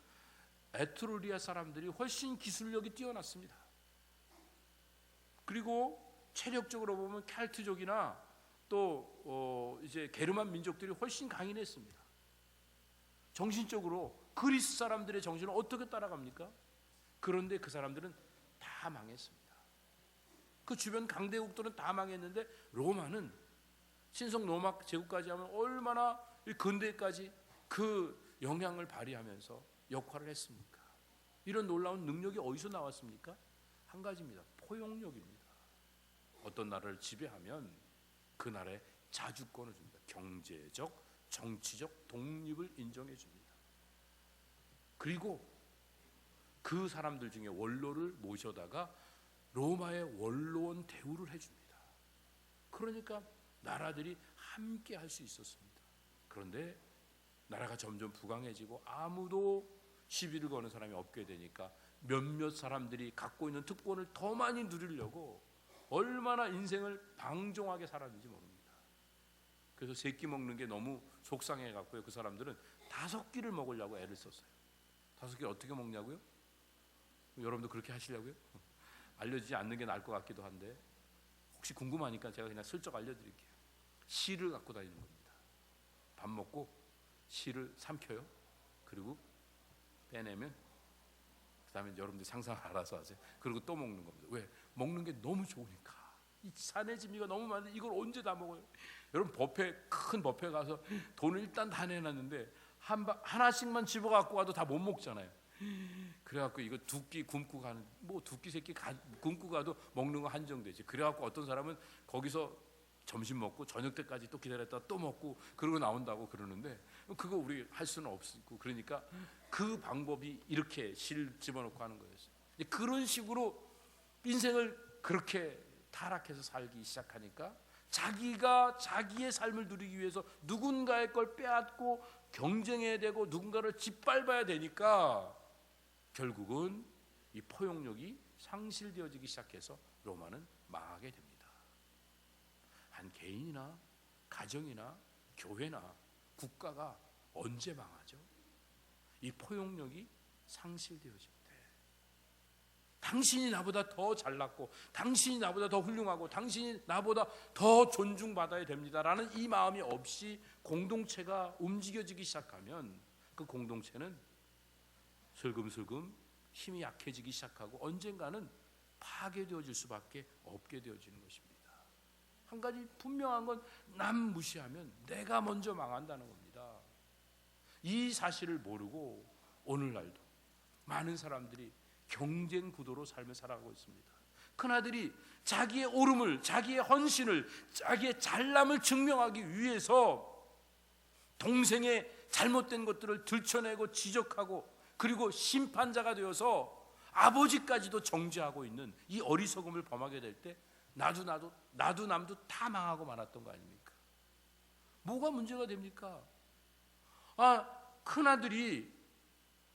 에트루리아 사람들이 훨씬 기술력이 뛰어났습니다. 그리고 체력적으로 보면 켈트족이나 또 이제 게르만 민족들이 훨씬 강인했습니다. 정신적으로 그리스 사람들의 정신을 어떻게 따라갑니까? 그런데 그 사람들은 다 망했습니다. 그 주변 강대국들은 다 망했는데 로마는 신성 로마 제국까지 하면 얼마나 근대까지 그 영향을 발휘하면서 역할을 했습니까? 이런 놀라운 능력이 어디서 나왔습니까? 한 가지입니다. 포용력입니다. 어떤 나라를 지배하면 그 나라에 자주권을 줍니다. 경제적, 정치적 독립을 인정해 줍니다. 그리고 그 사람들 중에 원로를 모셔다가 로마의 원로원 대우를 해줍니다. 그러니까 나라들이 함께 할 수 있었습니다. 그런데 나라가 점점 부강해지고 아무도 시비를 거는 사람이 없게 되니까 몇몇 사람들이 갖고 있는 특권을 더 많이 누리려고 얼마나 인생을 방종하게 살았는지 모릅니다. 그래서 세 끼 먹는 게 너무 속상해 갖고요, 그 사람들은 5끼를 먹으려고 애를 썼어요. 5끼를 어떻게 먹냐고요? 여러분도 그렇게 하시려고요? 알려주지 않는 게 나을 것 같기도 한데 혹시 궁금하니까 제가 그냥 슬쩍 알려드릴게요. 실을 갖고 다니는 겁니다. 밥 먹고 실을 삼켜요. 그리고 빼내면 그 다음에 여러분들 상상 알아서 하세요. 그리고 또 먹는 겁니다. 왜? 먹는 게 너무 좋으니까. 이 산의 진미가 너무 많은데 이걸 언제 다 먹어요? 여러분 큰 뷔페 가서 돈을 일단 다 내놨는데 하나씩만 집어갖고 와도 다 못 먹잖아요. 그래갖고 이거 2끼 굶고 가는, 뭐 2끼 3끼 굶고 가도 먹는 거 한정되지. 그래갖고 어떤 사람은 거기서 점심 먹고 저녁 때까지 또 기다렸다가 또 먹고 그러고 나온다고 그러는데 그거 우리 할 수는 없고, 그러니까 그 방법이 이렇게 실 집어넣고 하는 거였어요. 그런 식으로 인생을 그렇게 타락해서 살기 시작하니까 자기가 자기의 삶을 누리기 위해서 누군가의 걸 빼앗고 경쟁해야 되고 누군가를 짓밟아야 되니까 결국은 이 포용력이 상실되어지기 시작해서 로마는 망하게 됩니다. 한 개인이나 가정이나 교회나 국가가 언제 망하죠? 이 포용력이 상실되어질 때. 당신이 나보다 더 잘났고 당신이 나보다 더 훌륭하고 당신이 나보다 더 존중받아야 됩니다라는 이 마음이 없이 공동체가 움직여지기 시작하면 그 공동체는 슬금슬금 힘이 약해지기 시작하고 언젠가는 파괴되어질 수밖에 없게 되어지는 것입니다. 한 가지 분명한 건 남 무시하면 내가 먼저 망한다는 겁니다. 이 사실을 모르고 오늘날도 많은 사람들이 경쟁 구도로 삶을 살아가고 있습니다. 큰아들이 자기의 옳음을, 자기의 헌신을, 자기의 잘남을 증명하기 위해서 동생의 잘못된 것들을 들춰내고 지적하고 그리고 심판자가 되어서 아버지까지도 정죄하고 있는 이 어리석음을 범하게 될 때 나도 남도 다 망하고 말았던 거 아닙니까? 뭐가 문제가 됩니까? 큰아들이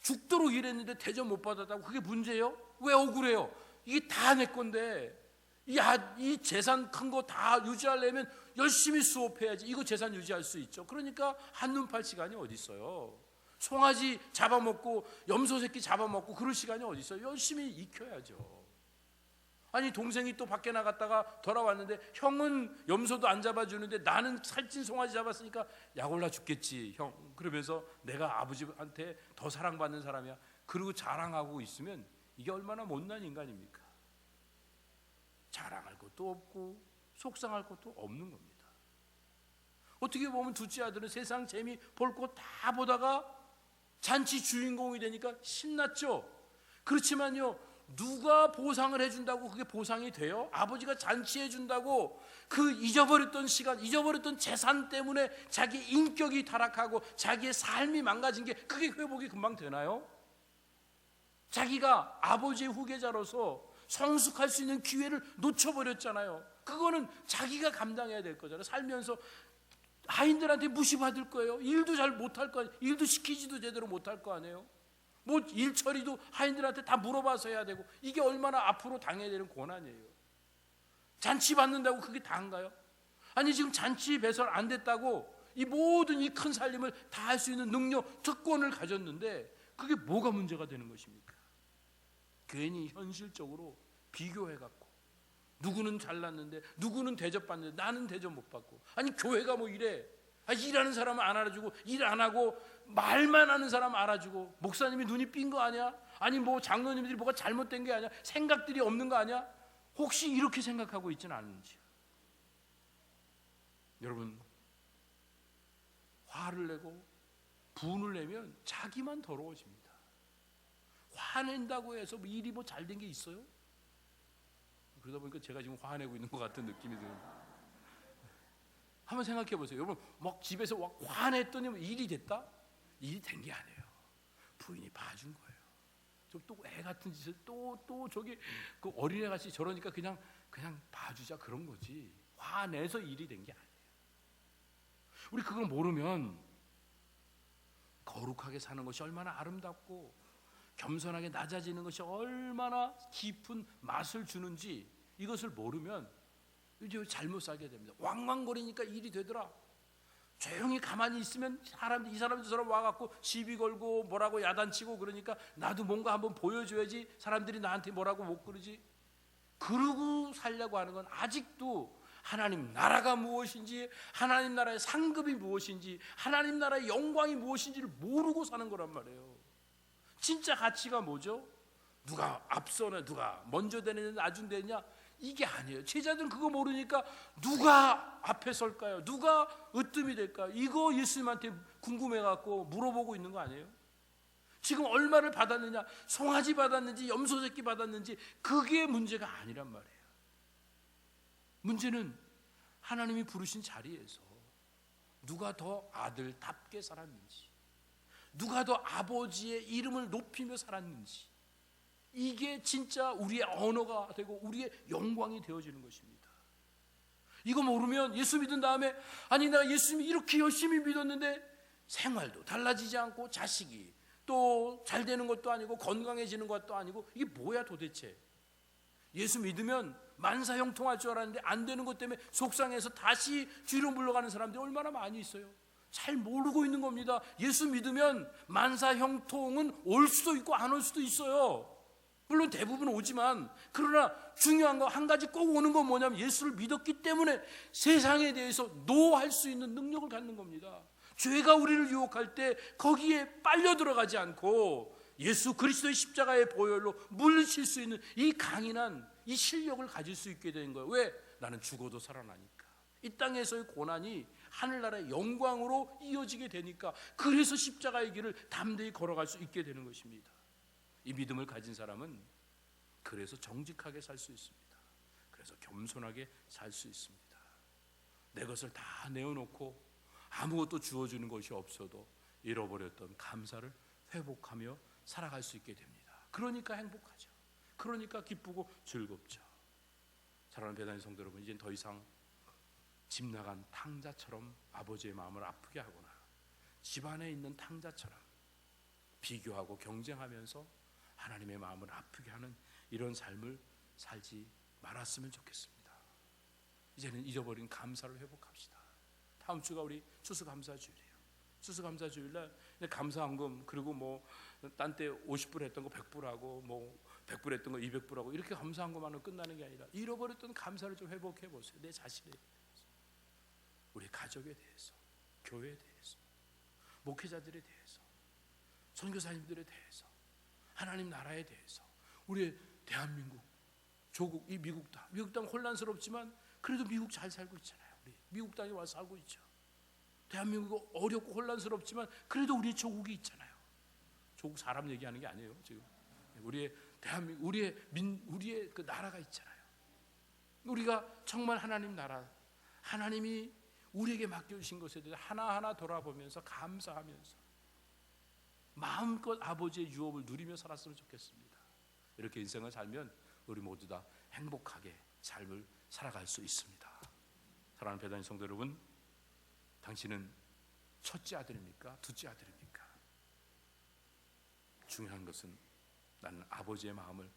죽도록 일했는데 대접 못 받았다고 그게 문제예요? 왜 억울해요? 이게 다 내 건데 이 재산 큰 거 다 유지하려면 열심히 수업해야지. 이거 재산 유지할 수 있죠. 그러니까 한눈 팔 시간이 어디 있어요? 송아지 잡아먹고 염소 새끼 잡아먹고 그럴 시간이 어디 있어요? 열심히 익혀야죠. 아니 동생이 또 밖에 나갔다가 돌아왔는데 형은 염소도 안 잡아주는데 나는 살찐 송아지 잡았으니까 약 올라 죽겠지 형. 그러면서 내가 아버지한테 더 사랑받는 사람이야. 그리고 자랑하고 있으면 이게 얼마나 못난 인간입니까? 자랑할 것도 없고 속상할 것도 없는 겁니다. 어떻게 보면 둘째 아들은 세상 재미 볼 것 다 보다가 잔치 주인공이 되니까 신났죠. 그렇지만요, 누가 보상을 해준다고 그게 보상이 돼요? 아버지가 잔치해준다고 그 잊어버렸던 시간, 잊어버렸던 재산 때문에 자기 인격이 타락하고 자기의 삶이 망가진 게 그게 회복이 금방 되나요? 자기가 아버지의 후계자로서 성숙할 수 있는 기회를 놓쳐버렸잖아요. 그거는 자기가 감당해야 될 거잖아요. 살면서 하인들한테 무시받을 거예요. 일도 잘 못할 거 아니에요. 일도 시키지도 제대로 못할 거 아니에요. 뭐 일처리도 하인들한테 다 물어봐서 해야 되고, 이게 얼마나 앞으로 당해야 되는 고난이에요. 잔치 받는다고 그게 다인가요? 아니 지금 잔치 배설 안 됐다고 이 모든 이 큰 살림을 다 할 수 있는 능력, 특권을 가졌는데 그게 뭐가 문제가 되는 것입니까? 괜히 현실적으로 비교해갖고 누구는 잘났는데 누구는 대접받는데 나는 대접 못 받고, 아니 교회가 뭐 이래, 일하는 사람은 안 알아주고 일 안 하고 말만 하는 사람 알아주고, 목사님이 눈이 삔 거 아니야? 아니 뭐 장로님들이 뭐가 잘못된 게 아니야? 생각들이 없는 거 아니야? 혹시 이렇게 생각하고 있지는 않은지. 여러분, 화를 내고 분을 내면 자기만 더러워집니다. 화낸다고 해서 일이 뭐 잘 된 게 있어요? 그러다 보니까 제가 지금 화내고 있는 것 같은 느낌이 드는데, 한번 생각해 보세요. 여러분 막 집에서 막 화냈더니 일이 됐다? 일이 된 게 아니에요. 부인이 봐준 거예요. 또 애 같은 짓을 또 저기 그 어린애 같이 저러니까 그냥 봐주자 그런 거지. 화내서 일이 된 게 아니에요. 우리 그걸 모르면 거룩하게 사는 것이 얼마나 아름답고 겸손하게 낮아지는 것이 얼마나 깊은 맛을 주는지 이것을 모르면 이제 잘못 살게 됩니다. 왕왕거리니까 일이 되더라. 조용히 가만히 있으면 이 사람도 저 사람 와갖고 시비 걸고 뭐라고 야단치고 그러니까 나도 뭔가 한번 보여줘야지 사람들이 나한테 뭐라고 못 그러지. 그러고 살려고 하는 건 아직도 하나님 나라가 무엇인지, 하나님 나라의 상급이 무엇인지, 하나님 나라의 영광이 무엇인지를 모르고 사는 거란 말이에요. 진짜 가치가 뭐죠? 누가 앞서냐, 누가 먼저 되느냐, 나중 되느냐, 이게 아니에요. 제자들은 그거 모르니까 누가 앞에 설까요? 누가 으뜸이 될까요? 이거 예수님한테 궁금해갖고 물어보고 있는 거 아니에요? 지금 얼마를 받았느냐, 송아지 받았는지 염소 새끼 받았는지 그게 문제가 아니란 말이에요. 문제는 하나님이 부르신 자리에서 누가 더 아들답게 살았는지, 누가 더 아버지의 이름을 높이며 살았는지, 이게 진짜 우리의 언어가 되고 우리의 영광이 되어지는 것입니다. 이거 모르면 예수 믿은 다음에 아니 내가 예수님이 이렇게 열심히 믿었는데 생활도 달라지지 않고 자식이 또 잘 되는 것도 아니고 건강해지는 것도 아니고 이게 뭐야 도대체. 예수 믿으면 만사형통할 줄 알았는데 안 되는 것 때문에 속상해서 다시 뒤로 물러가는 사람들이 얼마나 많이 있어요. 잘 모르고 있는 겁니다. 예수 믿으면 만사형통은 올 수도 있고 안 올 수도 있어요. 물론 대부분 오지만, 그러나 중요한 거 한 가지 꼭 오는 건 뭐냐면 예수를 믿었기 때문에 세상에 대해서 노할 수 있는 능력을 갖는 겁니다. 죄가 우리를 유혹할 때 거기에 빨려 들어가지 않고 예수 그리스도의 십자가의 보혈로 물리칠 수 있는 이 강인한 이 실력을 가질 수 있게 된 거예요. 왜? 나는 죽어도 살아나니까. 이 땅에서의 고난이 하늘나라의 영광으로 이어지게 되니까, 그래서 십자가의 길을 담대히 걸어갈 수 있게 되는 것입니다. 이 믿음을 가진 사람은 그래서 정직하게 살 수 있습니다. 그래서 겸손하게 살 수 있습니다. 내 것을 다 내어놓고 아무것도 주어주는 것이 없어도 잃어버렸던 감사를 회복하며 살아갈 수 있게 됩니다. 그러니까 행복하죠. 그러니까 기쁘고 즐겁죠. 사랑하는 배단의 성도 여러분, 이젠 더 이상 집 나간 탕자처럼 아버지의 마음을 아프게 하거나 집안에 있는 탕자처럼 비교하고 경쟁하면서 하나님의 마음을 아프게 하는 이런 삶을 살지 말았으면 좋겠습니다. 이제는 잊어버린 감사를 회복합시다. 다음 주가 우리 추수감사주일이에요. 추수감사주일날 감사헌금, 그리고 뭐 딴 때 50불 했던 거 100불 하고 뭐 100불 했던 거 200불 하고 이렇게 감사헌금하면 끝나는 게 아니라 잃어버렸던 감사를 좀 회복해 보세요. 내 자신에 대해서, 우리 가족에 대해서, 교회에 대해서, 목회자들에 대해서, 선교사님들에 대해서, 하나님 나라에 대해서, 우리 대한민국, 조국, 이 미국 땅 혼란스럽지만 그래도 미국 잘 살고 있잖아요. 우리 미국 땅에 와서 살고 있죠. 대한민국 어렵고 혼란스럽지만 그래도 우리의 조국이 있잖아요. 조국 사람 얘기하는 게 아니에요. 지금 우리의 대한민국 우리의 그 나라가 있잖아요. 우리가 정말 하나님 나라, 하나님이 우리에게 맡겨주신 것에 대해서 하나하나 돌아보면서 감사하면서 마음껏 아버지의 유업을 누리며 살았으면 좋겠습니다. 이렇게 인생을 살면 우리 모두 다 행복하게 삶을 살아갈 수 있습니다. 사랑하는 배단위 성도 여러분, 당신은 첫째 아들입니까? 둘째 아들입니까? 중요한 것은 나는 아버지의 마음을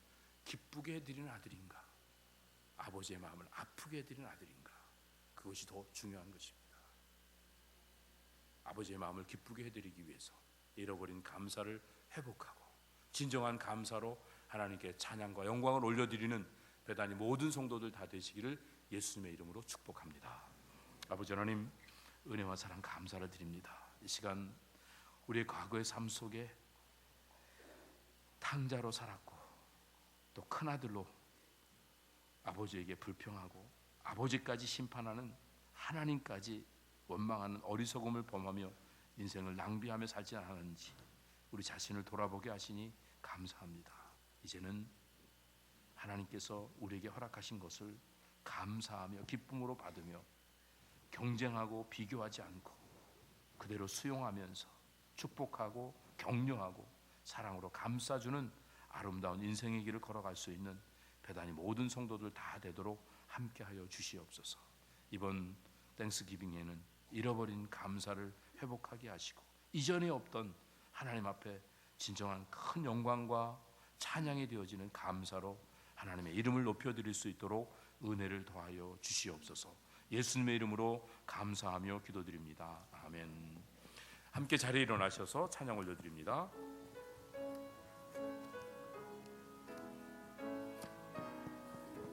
기쁘게 해드리는 아들인가, 아버지의 마음을 아프게 해드리는 아들인가, 그것이 더 중요한 것입니다. 아버지의 마음을 기쁘게 해드리기 위해서 잃어버린 감사를 회복하고 진정한 감사로 하나님께 찬양과 영광을 올려드리는 배단위 모든 성도들 다 되시기를 예수님의 이름으로 축복합니다. 아버지 하나님, 은혜와 사랑 감사를 드립니다. 이 시간 우리의 과거의 삶 속에 탕자로 살았고 또 큰아들로 아버지에게 불평하고 아버지까지 심판하는, 하나님까지 원망하는 어리석음을 범하며 인생을 낭비하며 살지 않았는지 우리 자신을 돌아보게 하시니 감사합니다. 이제는 하나님께서 우리에게 허락하신 것을 감사하며 기쁨으로 받으며 경쟁하고 비교하지 않고 그대로 수용하면서 축복하고 격려하고 사랑으로 감싸주는 아름다운 인생의 길을 걸어갈 수 있는 배단위 모든 성도들 다 되도록 함께하여 주시옵소서. 이번 땡스기빙에는 잃어버린 감사를 회복하게 하시고 이전에 없던 하나님 앞에 진정한 큰 영광과 찬양이 되어지는 감사로 하나님의 이름을 높여드릴 수 있도록 은혜를 더하여 주시옵소서. 예수님의 이름으로 감사하며 기도드립니다. 아멘. 함께 자리에 일어나셔서 찬양 올려드립니다.